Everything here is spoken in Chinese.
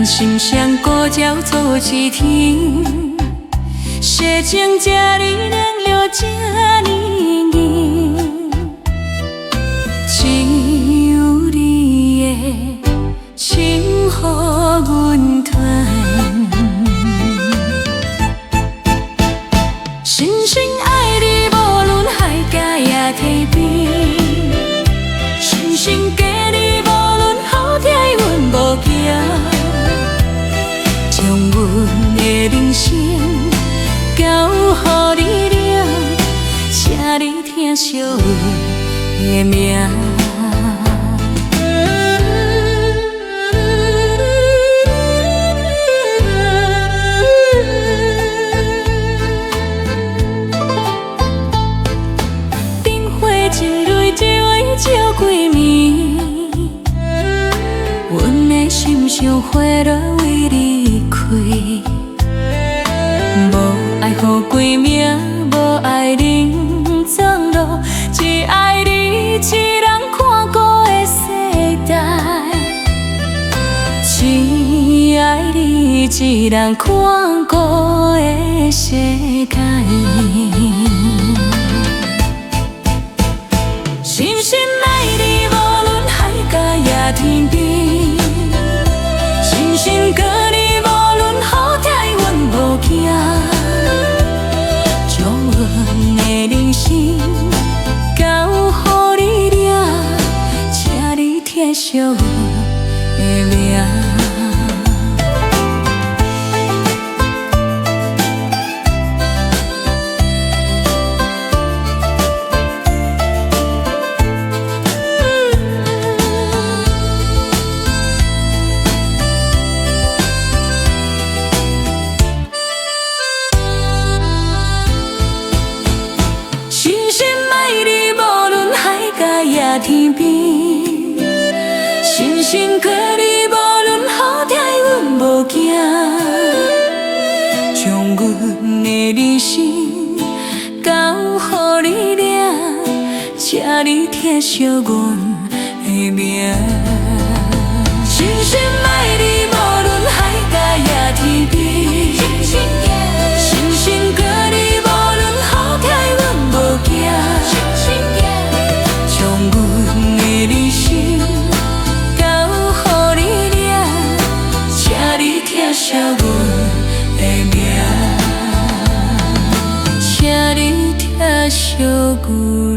心双孤鸟做一天，世情这呢冷了这呢硬，只有你的情予阮传。深深爱你，无论海角也天边，深深嫁你，无论好歹阮无惊。将阮的人生交予你了，请你疼惜阮的名。灯火一蕊一蕊照几暝，阮的心上花落为你开。无爱予归命，无爱人踪路，只爱你一人看顾的世代，只爱你一人看顾的世界。深深爱你，无论海角也天边，深深搁你，无论好歹阮无惊。将阮的人生交予你了，请你疼惜阮的名。天边，深深搁你，无论好歹阮无惊。将阮的人生交予你了，请你疼惜阮的名。深深爱你，无论海角也天边，深深搁你，无论好歹阮无惊。人生交予你了，请你疼惜阮的名，请你疼惜阮。